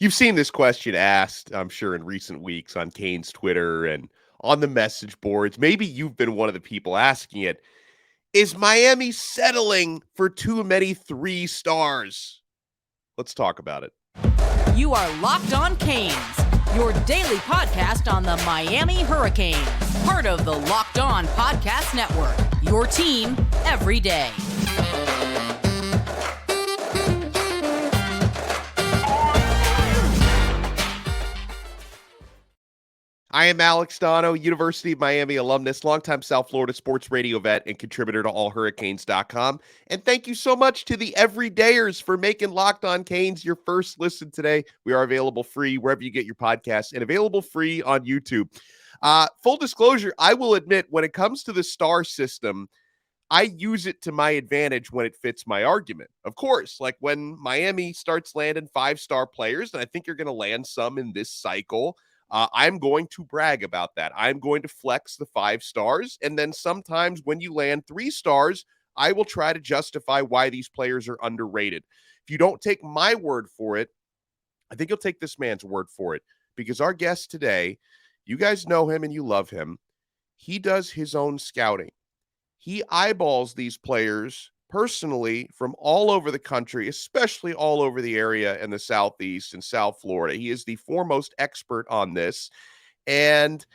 You've seen this question asked, I'm sure, in recent weeks on Kane's Twitter and on the message boards. Maybe you've been one of the people asking it. Is Miami settling for too many 3 stars? Let's talk about it. You are Locked On Canes, your daily podcast on the Miami Hurricanes. Part of the Locked On Podcast Network, your team every day. I am Alex Donno, University of Miami alumnus, longtime South Florida sports radio vet, and contributor to allhurricanes.com. And thank you so much to the everydayers for making Locked On Canes your first listen today. We are available free wherever you get your podcasts and available free on YouTube. Full disclosure, I will admit, when it comes to the star system, I use it to my advantage when it fits my argument. Of course, like when Miami starts landing 5-star players, and I think you're going to land some in this cycle, I'm going to brag about that. I'm going to flex the 5 stars. And then sometimes when you land 3 stars, I will try to justify why these players are underrated. If you don't take my word for it, I think you'll take this man's word for it, because our guest today, you guys know him and you love him. He does his own scouting. He eyeballs these players personally from all over the country, especially all over the area in the Southeast and South Florida. He is the foremost expert on this. And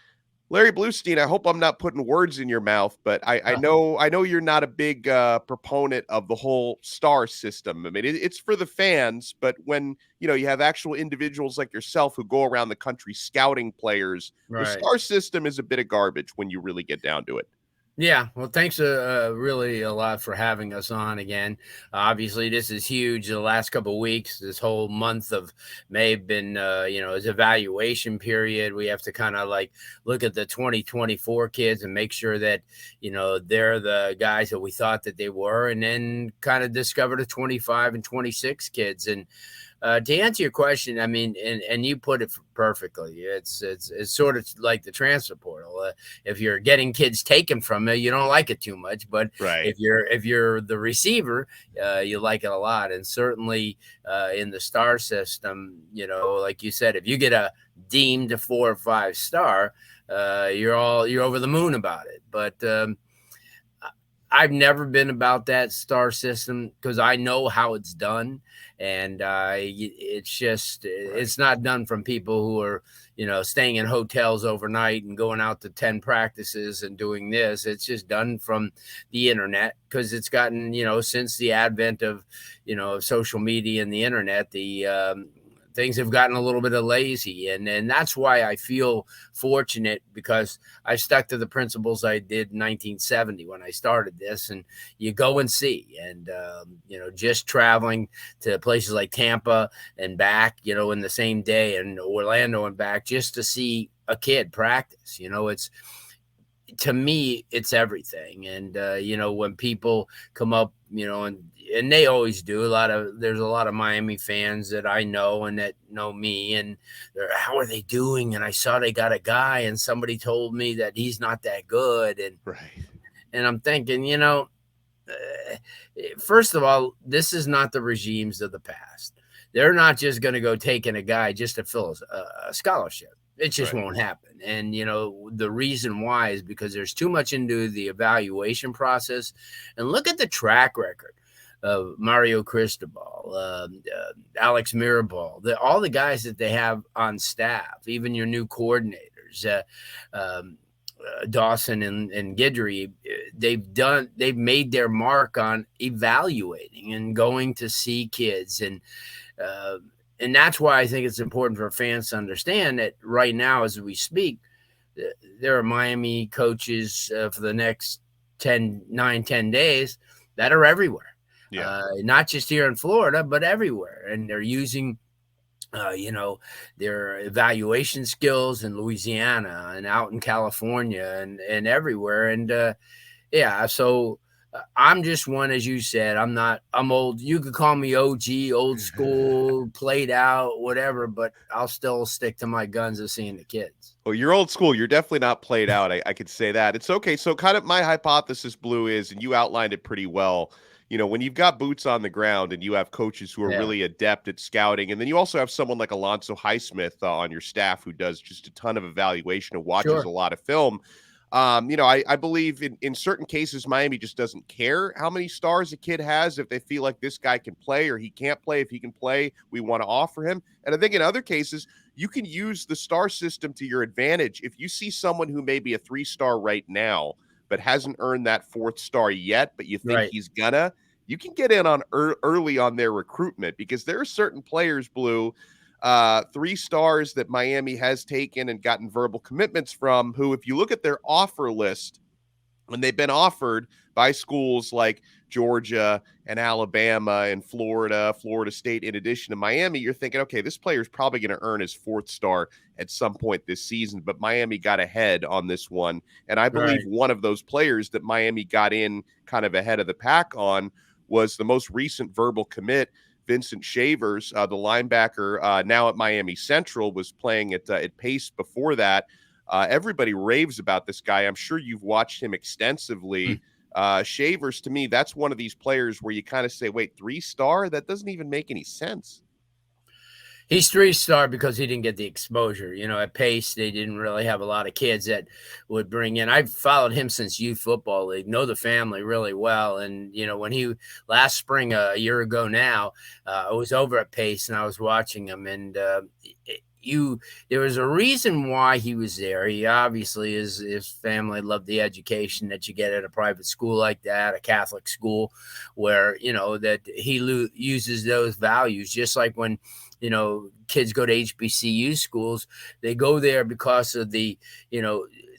Larry Blustein, I hope I'm not putting words in your mouth, but I know you're not a big proponent of the whole star system. I mean, it's for the fans, but when you have actual individuals like yourself who go around the country scouting players, the star system is a bit of garbage when you really get down to it. Yeah, well, thanks really a lot for having us on again. Obviously, this is huge. The last couple of weeks, this whole month of May have been, as evaluation period. We have to kind of like look at the 2024 kids and make sure that, they're the guys that we thought that they were, and then kind of discover the 25 and 26 kids. And to answer your question, I mean, and you put it perfectly. It's sort of like the transfer portal. If you're getting kids taken from it, you don't like it too much. But right. if you're the receiver, you like it a lot. And certainly in the star system, like you said, if you get a deemed a 4 or 5 star, you're over the moon about it. But I've never been about that star system because I know how it's done. And it's not done from people who are, staying in hotels overnight and going out to 10 practices and doing this. It's just done from the internet because it's gotten, since the advent of, social media and the internet, things have gotten a little bit of lazy. And that's why I feel fortunate, because I stuck to the principles I did in 1970 when I started this. And you go and see, and, just traveling to places like Tampa and back, in the same day, and Orlando and back, just to see a kid practice, to me, it's everything. And, when people come up, and they always do, there's a lot of Miami fans that I know and that know me, and how are they doing? And I saw they got a guy and somebody told me that he's not that good. And, and I'm thinking, first of all, this is not the regimes of the past. They're not just going to go taking a guy just to fill a scholarship. It just won't happen. And, the reason why is because there's too much into the evaluation process. And look at the track record of Mario Cristobal, Alex Mirabal, all the guys that they have on staff, even your new coordinators, Dawson and Guidry. They've made their mark on evaluating and going to see kids. And that's why I think it's important for fans to understand that right now, as we speak, there are Miami coaches for the next 10 days that are everywhere. Yeah. Not just here in Florida, but everywhere. And they're using, their evaluation skills in Louisiana and out in California and everywhere. And so I'm just one, as you said, I'm old. You could call me OG, old school, played out, whatever, but I'll still stick to my guns of seeing the kids. Well, you're old school. You're definitely not played out. I could say that. It's okay. So kind of my hypothesis, Blue, is, and you outlined it pretty well, when you've got boots on the ground and you have coaches who are Yeah. really adept at scouting, and then you also have someone like Alonzo Highsmith on your staff who does just a ton of evaluation and watches Sure. a lot of film. I believe in certain cases, Miami just doesn't care how many stars a kid has. If they feel like this guy can play or he can't play, if he can play, we want to offer him. And I think in other cases, you can use the star system to your advantage. If you see someone who may be a 3-star right now, but hasn't earned that 4th star yet, but you think Right. he's gonna, you can get in on early on their recruitment, because there are certain players, Blue, 3 stars that Miami has taken and gotten verbal commitments from, who, if you look at their offer list, when they've been offered by schools like Georgia and Alabama and Florida State, in addition to Miami, you're thinking, okay, this player is probably going to earn his 4th star at some point this season. But Miami got ahead on this one. And I believe Right. one of those players that Miami got in kind of ahead of the pack on was the most recent verbal commit, Vincent Shavers, the linebacker, now at Miami Central, was playing at Pace before that. Everybody raves about this guy. I'm sure you've watched him extensively. Shavers, to me, that's one of these players where you kind of say, wait, 3-star? That doesn't even make any sense. He's 3-star because he didn't get the exposure. At Pace, they didn't really have a lot of kids that would bring in. I've followed him since youth football league, know the family really well. And, when he last spring, a year ago now, I was over at Pace and I was watching him, and there was a reason why he was there. He obviously his family loved the education that you get at a private school like that, a Catholic school, where that he uses those values. Just like when kids go to HBCU schools, they go there because of the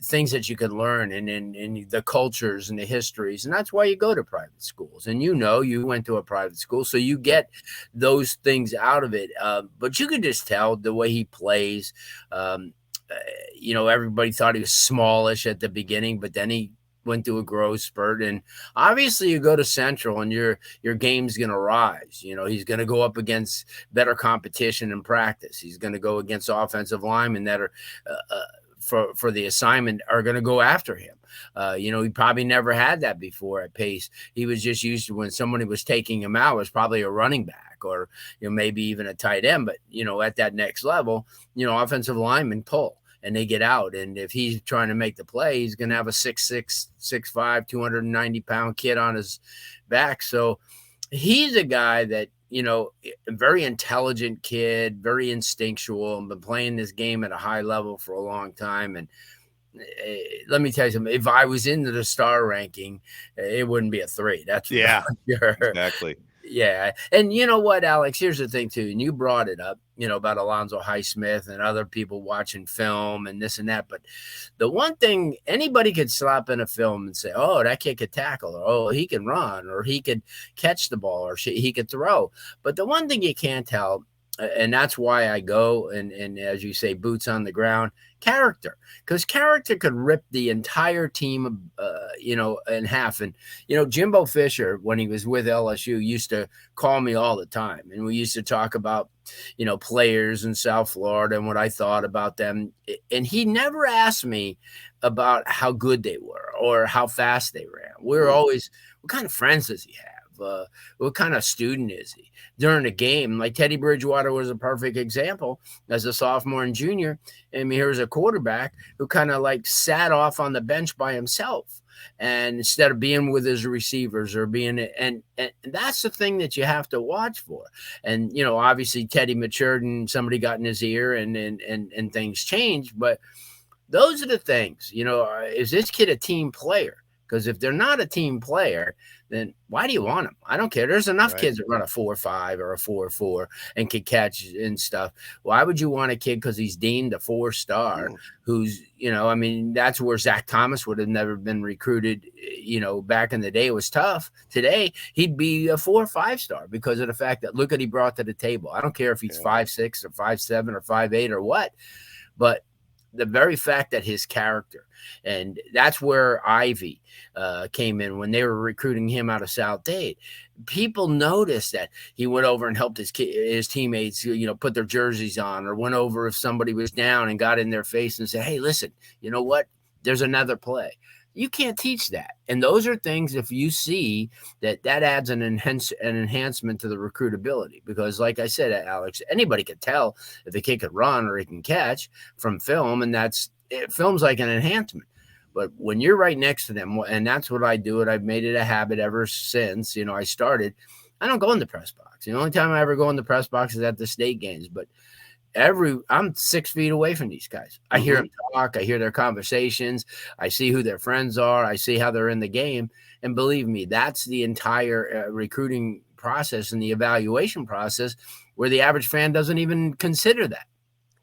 things that you can learn and the cultures and the histories, and that's why you go to private schools. And you went to a private school, so you get those things out of it. But you can just tell the way he plays. Everybody thought he was smallish at the beginning, but then he went through a growth spurt, and obviously you go to Central and your game's going to rise. He's going to go up against better competition in practice. He's going to go against offensive linemen that are for the assignment are going to go after him. He probably never had that before at Pace. He was just used to, when somebody was taking him out, it was probably a running back or maybe even a tight end. But at that next level, offensive linemen pull and they get out. And if he's trying to make the play, he's going to have a 6'6", 6'5", 290-pound kid on his back. So he's a guy that, a very intelligent kid, very instinctual, and been playing this game at a high level for a long time. And let me tell you something, if I was into the star ranking, it wouldn't be a 3. That's for sure. Exactly. Yeah. And you know what, Alex, here's the thing too. And you brought it up, about Alonzo Highsmith and other people watching film and this and that. But the one thing, anybody could slap in a film and say, oh, that kid could tackle, or oh, he can run, or he could catch the ball, or he could throw. But the one thing you can't tell, and that's why I go and as you say, boots on the ground, character, because character could rip the entire team, in half. And, Jimbo Fisher, when he was with LSU, used to call me all the time. And we used to talk about, players in South Florida and what I thought about them. And he never asked me about how good they were or how fast they ran. We were always, what kind of friends does he have? What kind of student is he? During the game, like Teddy Bridgewater was a perfect example as a sophomore and junior. And here's a quarterback who kind of like sat off on the bench by himself, and instead of being with his receivers or being, and that's the thing that you have to watch for. And, obviously Teddy matured and somebody got in his ear and things changed. But those are the things, is this kid a team player? Because if they're not a team player, then why do you want them? I don't care. There's enough kids that run a 4.5 or a 4.4 and can catch and stuff. Why would you want a kid because he's deemed a 4-star who's, that's where Zach Thomas would have never been recruited. Back in the day, it was tough. Today, he'd be a 4 or 5-star because of the fact that look what he brought to the table. I don't care if he's 5'6" or 5'7" or 5'8" or what, but the very fact that his character, and that's where Ivy came in when they were recruiting him out of South Dade. People noticed that he went over and helped his teammates, put their jerseys on, or went over if somebody was down and got in their face and said, hey, listen, you know what? There's another play. You can't teach that. And those are things, if you see that adds an enhancement to the recruitability, because like I said, Alex, anybody could tell if the kid could run or he can catch from film, and film's like an enhancement. But when you're right next to them, and that's what I do, and I've made it a habit ever since, I started, I don't go in the press box. The only time I ever go in the press box is at the state games, but I'm 6 feet away from these guys. I hear them talk. I hear their conversations. I see who their friends are. I see how they're in the game. And believe me, that's the entire recruiting process and the evaluation process, where the average fan doesn't even consider that.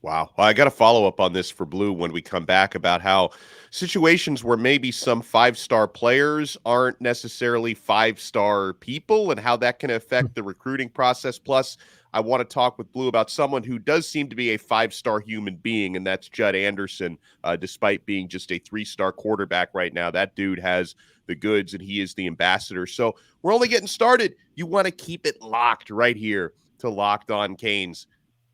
Wow. Well, I got to follow up on this for Blue when we come back, about how situations where maybe some 5-star players aren't necessarily 5-star people and how that can affect the recruiting process. Plus, I want to talk with Blue about someone who does seem to be a 5-star human being, and that's Judd Anderson. Despite being just a 3-star quarterback right now, that dude has the goods, and he is the ambassador. So we're only getting started. You want to keep it locked right here to Locked On Canes.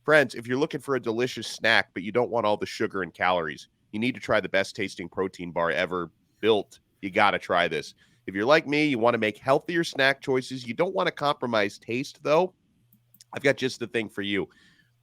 Friends, if you're looking for a delicious snack, but you don't want all the sugar and calories, you need to try the best tasting protein bar ever built. You got to try this. If you're like me, you want to make healthier snack choices. You don't want to compromise taste, though. I've got just the thing for you.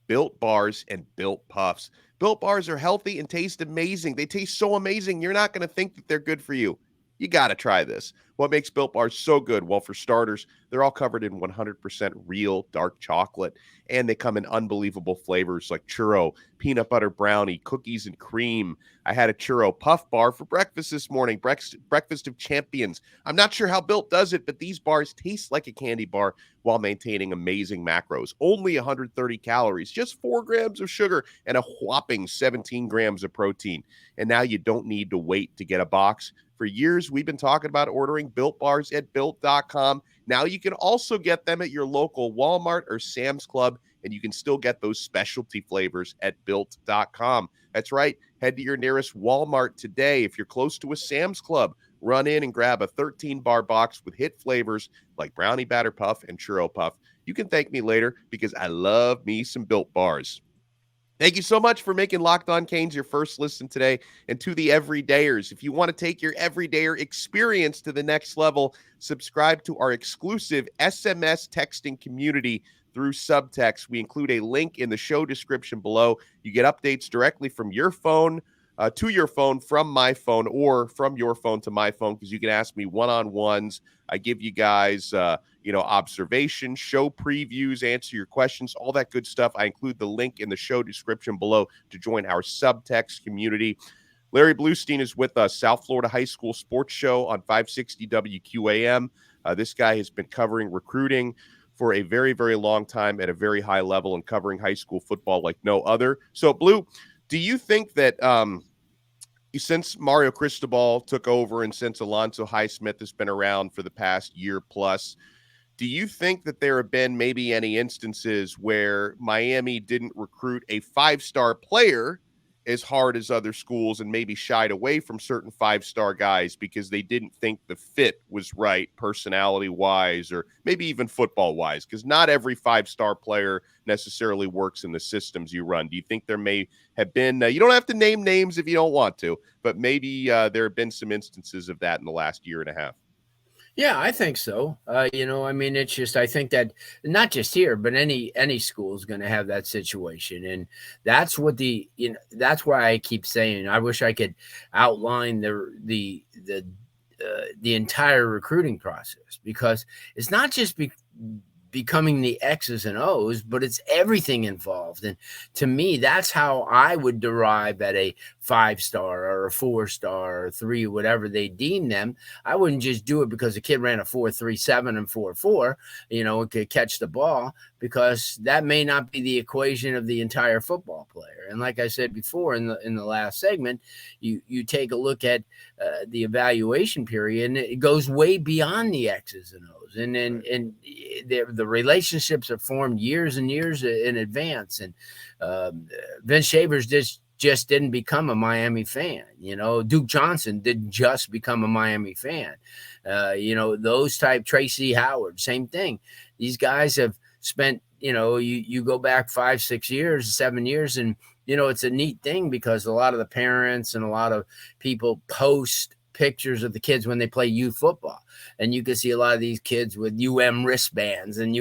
Built Bars and Built Puffs. Built Bars are healthy and taste amazing. They taste so amazing, you're not going to think that they're good for you. You got to try this. What makes Built Bars so good? Well, for starters, they're all covered in 100% real dark chocolate, and they come in unbelievable flavors like churro, peanut butter brownie, cookies and cream. I had a churro puff bar for breakfast this morning, breakfast of champions. I'm not sure how Built does it, but these bars taste like a candy bar while maintaining amazing macros. Only 130 calories, just 4 grams of sugar, and a whopping 17 grams of protein. And now you don't need to wait to get a box. For years, we've been talking about ordering Built Bars at Built.com. Now you can also get them at your local Walmart or Sam's Club, and you can still get those specialty flavors at Built.com. That's right. Head to your nearest Walmart today. If you're close to a Sam's Club, run in and grab a 13-bar box with hit flavors like Brownie Batter Puff and Churro Puff. You can thank me later because I love me some Built Bars. Thank you so much for making Locked On Canes your first listen today. And to the everydayers, if you want to take your everydayer experience to the next level, subscribe to our exclusive SMS texting community through Subtext. We include a link in the show description below. You get updates directly from your phone to your phone, from my phone, or from your phone to my phone, because you can ask me one-on-ones. I give you guys observations, show previews, answer your questions, all that good stuff. I include the link in the show description below to join our Subtext community. Larry Blustein is with us, South Florida High School Sports Show on 560 WQAM. This guy has been covering recruiting for a very, very long time at a very high level and covering high school football like no other. So, Blue, do you think that since Mario Cristobal took over and since Alonzo Highsmith has been around for the past year plus, do you think that there have been maybe any instances where Miami didn't recruit a 5-star player as hard as other schools and maybe shied away from certain 5-star guys because they didn't think the fit was right personality-wise or maybe even football-wise? Because not every 5-star player necessarily works in the systems you run. Do you think there may have been, you don't have to name names if you don't want to, but maybe there have been some instances of that in the last year and a half? Yeah, I think so. It's just, I think that not just here, but any school is going to have that situation. And that's what that's why I keep saying, I wish I could outline the entire recruiting process, because it's not just becoming the X's and O's, but it's everything involved. And to me, that's how I would derive at a 5-star or a 4-star or 3, whatever they deem them. I wouldn't just do it because a kid ran a 4.37 and 4.4, and could catch the ball, because that may not be the equation of the entire football player. And like I said before in the last segment, you take a look at the evaluation period, and it goes way beyond the X's and O's. And the relationships are formed years and years in advance. And Vince Shavers just didn't become a Miami fan. Duke Johnson didn't just become a Miami fan. Those type, Tracy Howard, same thing. These guys have spent, you go back 5, 6 years, 7 years, and, it's a neat thing because a lot of the parents and a lot of people post pictures of the kids when they play youth football, and you can see a lot of these kids with wristbands and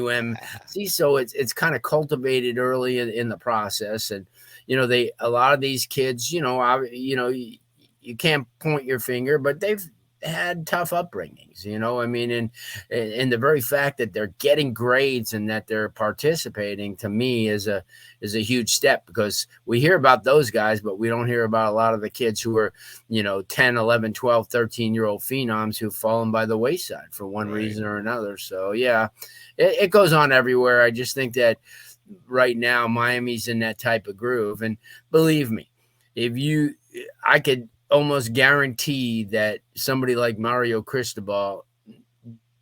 see. So it's kind of cultivated early in the process, and a lot of these kids, you can't point your finger, but they've had tough upbringings, I mean, and the very fact that they're getting grades and that they're participating, to me, is a huge step, because we hear about those guys, but we don't hear about a lot of the kids who are 10, 11, 12, 13-year-old phenoms who've fallen by the wayside for one reason or another. So yeah, it goes on everywhere. I just think that right now Miami's in that type of groove, and believe me, I could almost guarantee that somebody like Mario Cristobal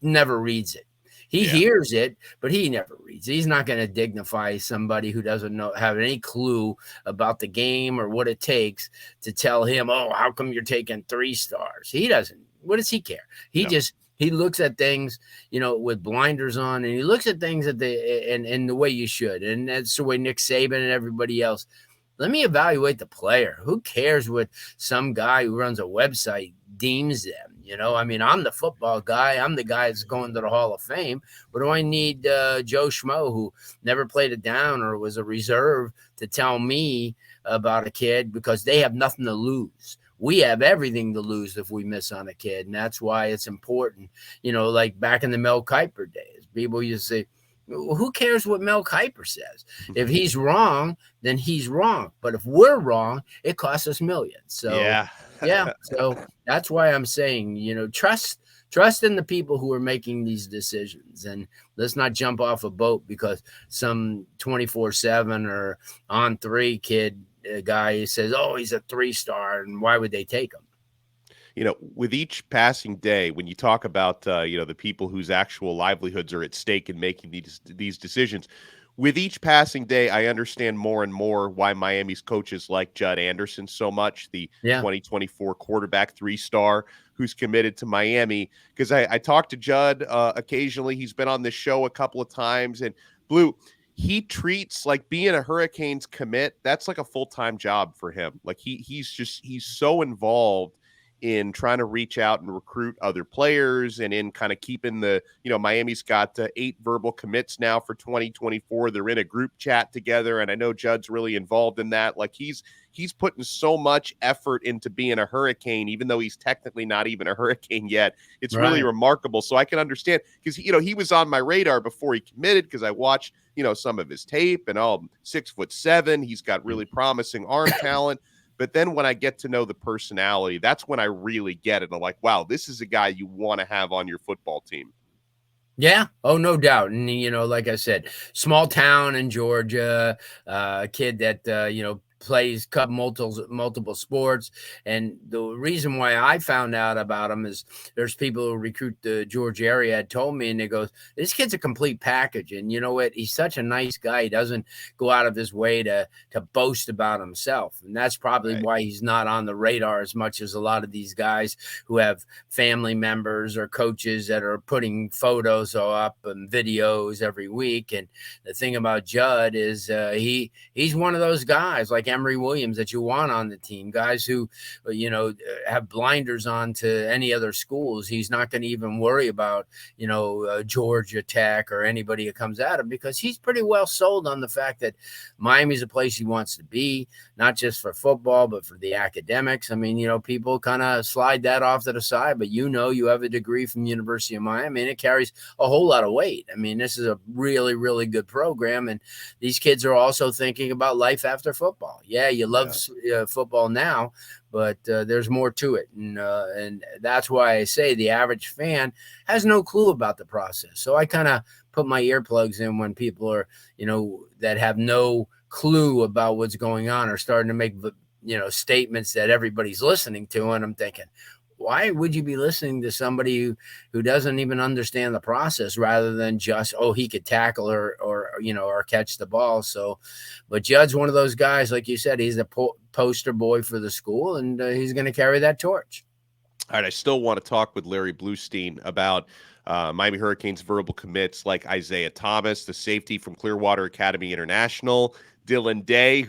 never reads it. He hears it, but he never reads it. He's not going to dignify somebody who doesn't have any clue about the game or what it takes to tell him, oh, how come you're taking 3 stars? He doesn't. What does he care? He looks at things, with blinders on, and he looks at things and the way you should. And that's the way Nick Saban and everybody else. Let me evaluate the player. Who cares what some guy who runs a website deems them? I mean, I'm the football guy. I'm the guy that's going to the Hall of Fame. What do I need Joe Schmo, who never played it down or was a reserve, to tell me about a kid? Because they have nothing to lose. We have everything to lose if we miss on a kid. And that's why it's important. Like back in the Mel Kiper days, people used to say, who cares what Mel Kiper says? If he's wrong, then he's wrong. But if we're wrong, it costs us millions. So yeah. So that's why I'm saying, trust in the people who are making these decisions, and let's not jump off a boat because some 24/7 or on 3 kid guy says, oh, he's a 3-star, and why would they take him? With each passing day, when you talk about, the people whose actual livelihoods are at stake in making these decisions, with each passing day, I understand more and more why Miami's coaches like Judd Anderson so much, the 2024 quarterback 3-star who's committed to Miami. Because I talked to Judd occasionally. He's been on this show a couple of times. And Blue, he treats like being a Hurricanes commit, that's like a full-time job for him. Like he's so involved in trying to reach out and recruit other players, and in kind of keeping Miami's got 8 verbal commits now for 2024. They're in a group chat together, and I know Judd's really involved in that. Like he's putting so much effort into being a Hurricane, even though he's technically not even a Hurricane yet. It's really remarkable. So I can understand, because he was on my radar before he committed, because I watched some of his tape, and 6'7". He's got really promising arm talent. But then when I get to know the personality, that's when I really get it. I'm like, wow, this is a guy you want to have on your football team. Yeah. Oh, no doubt. And, like I said, small town in Georgia, kid that, plays multiple sports. And the reason why I found out about him is there's people who recruit the Georgia area had told me, and they go, this kid's a complete package. And you know what? He's such a nice guy. He doesn't go out of his way to boast about himself. And that's probably why he's not on the radar as much as a lot of these guys who have family members or coaches that are putting photos up and videos every week. And the thing about Judd is he's one of those guys like Emory Williams that you want on the team, guys who, have blinders on to any other schools. He's not going to even worry about, Georgia Tech or anybody that comes at him, because he's pretty well sold on the fact that Miami's a place he wants to be, not just for football, but for the academics. I mean, people kind of slide that off to the side, but you have a degree from University of Miami, and it carries a whole lot of weight. I mean, this is a really, really good program, and these kids are also thinking about life after football. Yeah, you love football now, but there's more to it. And that's why I say the average fan has no clue about the process. So I kind of put my earplugs in when people are, that have no clue about what's going on, are starting to make, statements that everybody's listening to. And I'm thinking, why would you be listening to somebody who doesn't even understand the process, rather than just, he could tackle or catch the ball? So, but Judd's one of those guys, like you said, he's a poster boy for the school, and he's going to carry that torch. All right. I still want to talk with Larry Blustein about Miami Hurricanes verbal commits like Isaiah Thomas, the safety from Clearwater Academy International, Dylan Day,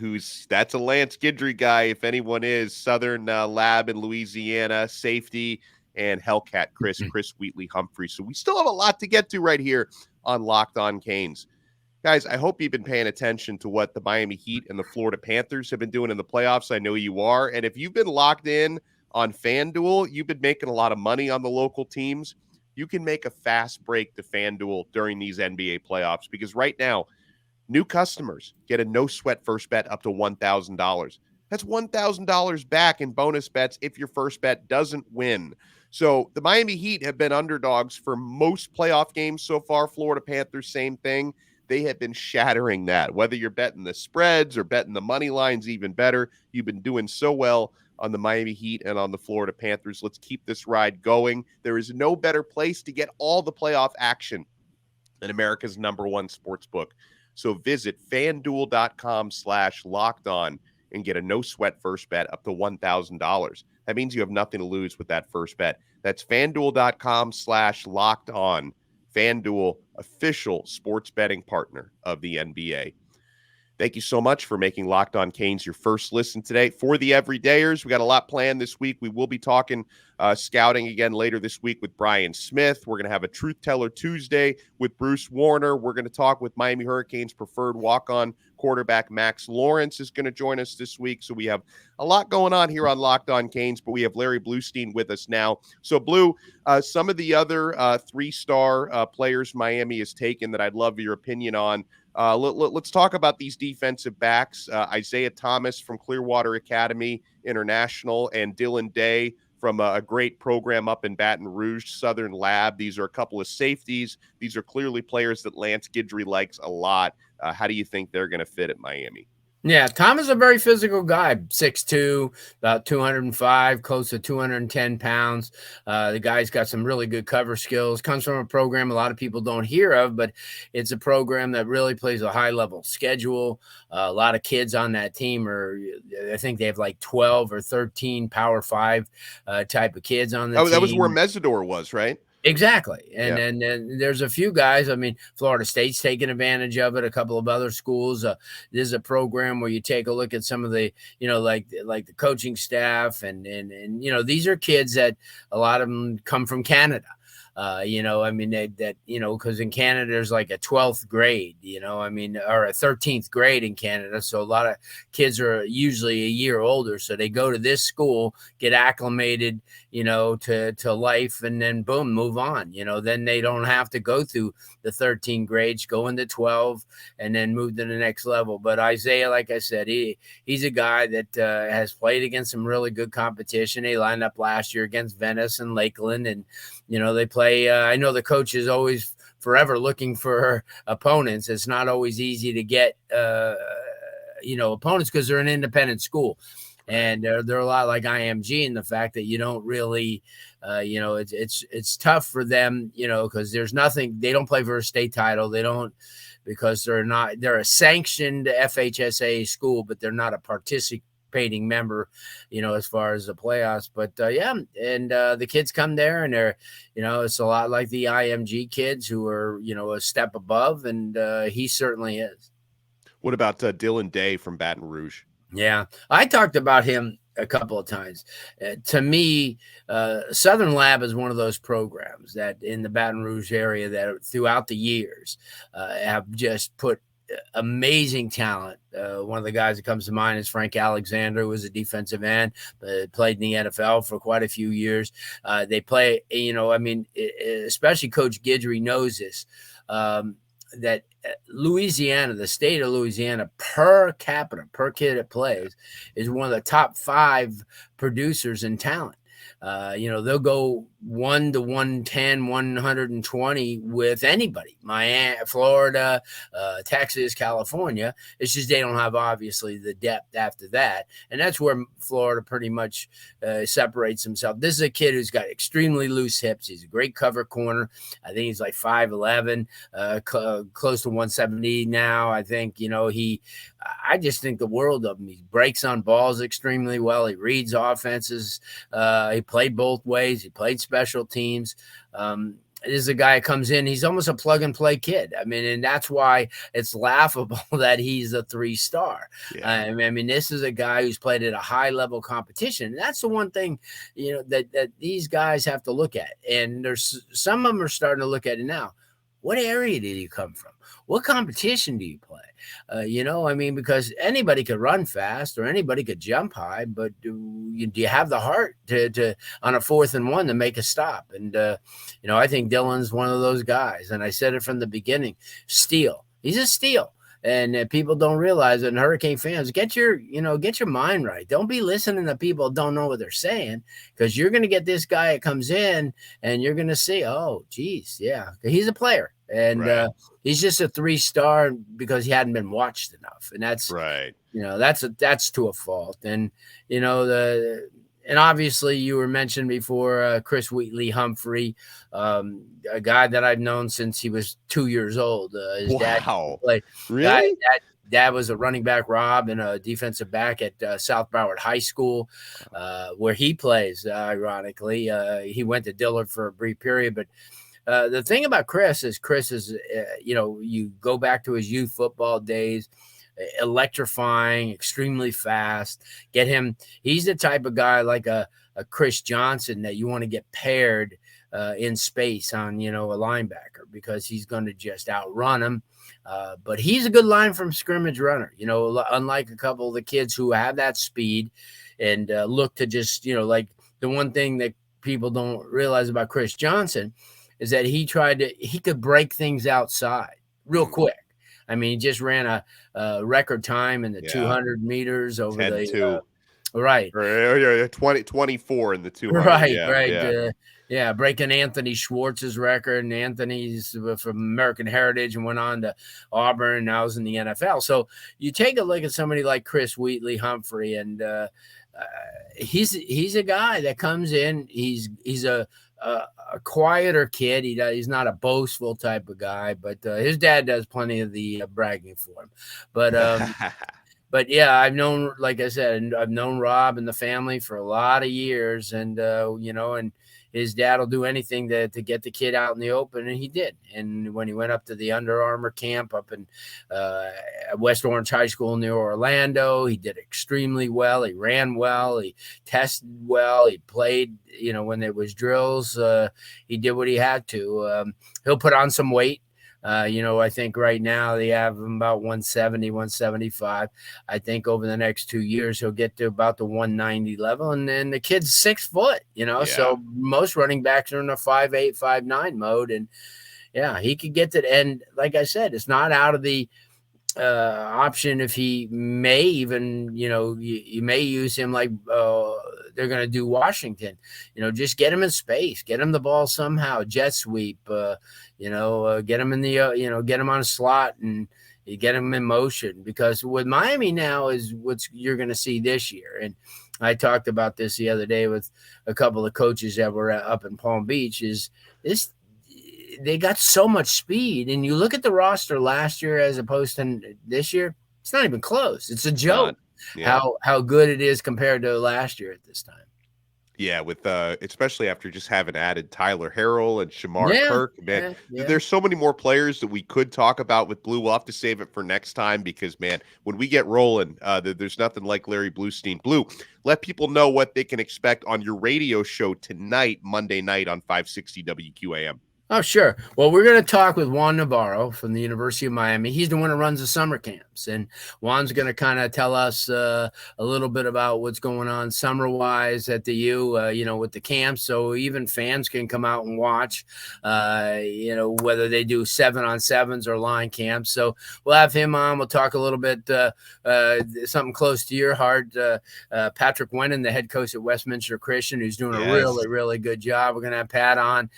that's a Lance Guidry guy, if anyone is. Southern Lab in Louisiana, safety, and Hellcat Chris Wheatley-Humphry. So we still have a lot to get to right here on Locked On Canes. Guys, I hope you've been paying attention to what the Miami Heat and the Florida Panthers have been doing in the playoffs. I know you are. And if you've been locked in on FanDuel, you've been making a lot of money on the local teams. You can make a fast break to FanDuel during these NBA playoffs because right now, new customers get a no-sweat first bet up to $1,000. That's $1,000 back in bonus bets if your first bet doesn't win. So the Miami Heat have been underdogs for most playoff games so far. Florida Panthers, same thing. They have been shattering that. Whether you're betting the spreads or betting the money lines, even better. You've been doing so well on the Miami Heat and on the Florida Panthers. Let's keep this ride going. There is no better place to get all the playoff action than America's #1 sports book. So visit FanDuel.com/lockedon and get a no-sweat first bet up to $1,000. That means you have nothing to lose with that first bet. That's FanDuel.com/lockedon. FanDuel, official sports betting partner of the NBA. Thank you so much for making Locked On Canes your first listen today. For the everydayers, we got a lot planned this week. We will be talking scouting again later this week with Brian Smith. We're going to have a Truth Teller Tuesday with Bruce Warner. We're going to talk with Miami Hurricanes preferred walk-on quarterback Max Lawrence is going to join us this week. So we have a lot going on here on Locked On Canes, but we have Larry Blustein with us now. So Blue, some of the other three-star players Miami has taken that I'd love your opinion on. Let's talk about these defensive backs. Isaiah Thomas from Clearwater Academy International and Dylan Day from a great program up in Baton Rouge, Southern Lab. These are a couple of safeties. These are clearly players that Lance Guidry likes a lot. How do you think they're going to fit at Miami? Yeah, Tom is a very physical guy, 6'2", about 205, close to 210 pounds. The guy's got some really good cover skills, comes from a program a lot of people don't hear of, but it's a program that really plays a high-level schedule. A lot of kids on that team I think they have like 12 or 13 Power 5 type of kids on the team. That was where Mesidor was, right? Exactly. And there's a few guys. I mean, Florida State's taking advantage of it. A couple of other schools. This is a program where you take a look at some of the, like the coaching staff and these are kids that a lot of them come from Canada. Because in Canada, there's like a 12th grade, or a 13th grade in Canada. So a lot of kids are usually a year older. So they go to this school, get acclimated, to life, and then boom, move on. Then they don't have to go through the 13 grades, go into 12, and then move to the next level. But Isaiah, like I said, he's a guy that has played against some really good competition. He lined up last year against Venice and Lakeland, and they play. I know the coach is always forever looking for opponents. It's not always easy to get, opponents because they're an independent school. And they're a lot like IMG in the fact that you don't really, it's tough for them, because there's nothing. They don't play for a state title. They don't, because they're a sanctioned FHSA school, but they're not a participating member, as far as the playoffs. But the kids come there and they're, it's a lot like the IMG kids who are, a step above, and he certainly is. What about Dylan Day from Baton Rouge? Yeah, I talked about him a couple of times. To me, Southern Lab is one of those programs that in the Baton Rouge area that throughout the years have just put amazing talent. One of the guys that comes to mind is Frank Alexander, who was a defensive end, played in the NFL for quite a few years. They play, especially Coach Guidry knows this, that Louisiana, the state of Louisiana, per capita, per kid it plays, is one of the top 5 producers in talent. They'll go 1 to 110, 120 with anybody. Miami, Florida, Texas, California. It's just they don't have obviously the depth after that, and that's where Florida pretty much separates himself. This is a kid who's got extremely loose hips. He's a great cover corner. I think he's like 5'11", close to 170 now. I think I just think the world of him. He breaks on balls extremely well. He reads offenses. He played both ways. He played special teams. This is a guy that comes in, he's almost a plug and play kid. I mean, and that's why it's laughable that he's a 3-star. Yeah. I mean, this is a guy who's played at a high level competition. And that's the one thing, that these guys have to look at. And there's some of them are starting to look at it now. What area did he come from? What competition do you play? Because anybody could run fast or anybody could jump high, but do you have the heart to on a 4th and 1 to make a stop? And, I think Dylan's one of those guys. And I said it from the beginning, steal. He's a steal. And people don't realize it. And Hurricane fans, get your mind right. Don't be listening to people who don't know what they're saying, because you're going to get this guy that comes in and you're going to see, oh, geez, yeah, he's a player. And he's just a 3-star because he hadn't been watched enough. And that's right. That's to a fault. And, and obviously you were mentioned before, Chris Wheatley-Humphry, a guy that I've known since he was 2 years old. His dad played. Really? Dad was a running back, Rob, and a defensive back at South Broward High School, where he plays, ironically. He went to Dillard for a brief period, but the thing about Chris is, you go back to his youth football days, electrifying, extremely fast. Get him. He's the type of guy like a Chris Johnson that you want to get paired in space on, a linebacker, because he's going to just outrun him. But he's a good line from scrimmage runner, unlike a couple of the kids who have that speed and look to just, like the one thing that people don't realize about Chris Johnson is that he could break things outside real quick. I mean, he just ran a record time in the 200 meters over 10-2. Right. 24 in the 200. Right. Breaking Anthony Schwartz's record, and Anthony's from American Heritage and went on to Auburn, and now is in the NFL. So you take a look at somebody like Chris Wheatley-Humphry, and he's a guy that comes in. He's a quieter kid. He's not a boastful type of guy, but his dad does plenty of the bragging for him. But yeah, I've known, like I said, I've known Rob and the family for a lot of years, and and his dad will do anything to get the kid out in the open, and he did. And when he went up to the Under Armour camp up in West Orange High School near Orlando, he did extremely well. He ran well. He tested well. He played, when there was drills, he did what he had to. He'll put on some weight. I think right now they have him about 170, 175. I think over the next 2 years, he'll get to about the 190 level. And then the kid's 6 foot, so most running backs are in a 5'8", 5'9" mode. And yeah, he could get to, and like I said, it's not out of the option if he may even, you may use him like they're going to do Washington, just get him in space, get him the ball somehow, jet sweep, get him in the, get him on a slot, and you get him in motion. Because with Miami now is what you're going to see this year. And I talked about this the other day with a couple of coaches that were up in Palm Beach, is this, they got so much speed, and you look at the roster last year as opposed to this year, it's not even close. It's a joke how good it is compared to last year at this time. Yeah, with especially after just having added Tyler Harrell and Shamar Kirk, man, there's so many more players that we could talk about with Blue. We'll have to save it for next time, because, man, when we get rolling, there's nothing like Larry Blustein. Blue, let people know what they can expect on your radio show tonight, Monday night on 560 WQAM. Oh, sure. Well, we're going to talk with Juan Navarro from the University of Miami. He's the one who runs the summer camps, and Juan's going to kind of tell us a little bit about what's going on summer-wise at the U, with the camps, so even fans can come out and watch, whether they do 7-on-7s or line camps. So we'll have him on. We'll talk a little bit, something close to your heart, Patrick Wennon, the head coach at Westminster Christian, who's doing a really, really good job. We're going to have Pat on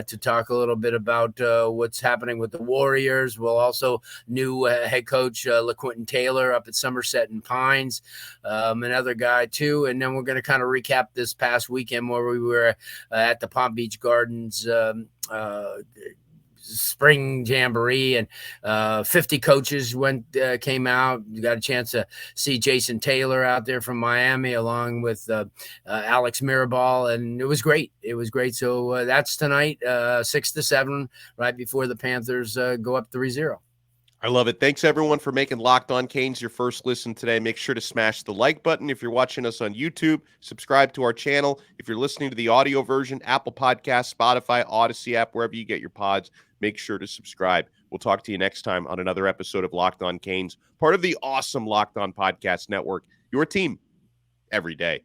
to talk a little bit about what's happening with the Warriors. We'll also new head coach LaQuinton Taylor up at Somerset and Pines, another guy too. And then we're going to kind of recap this past weekend where we were at the Palm Beach Gardens spring jamboree, and 50 coaches came out. You got a chance to see Jason Taylor out there from Miami, along with Alex Mirabal, and it was great. It was great. So that's tonight, 6-7, right before the Panthers go up 3-0. I love it. Thanks, everyone, for making Locked On Canes your first listen today. Make sure to smash the like button if you're watching us on YouTube. Subscribe to our channel. If you're listening to the audio version, Apple Podcasts, Spotify, Odyssey app, wherever you get your pods, make sure to subscribe. We'll talk to you next time on another episode of Locked On Canes, part of the awesome Locked On Podcast Network, your team every day.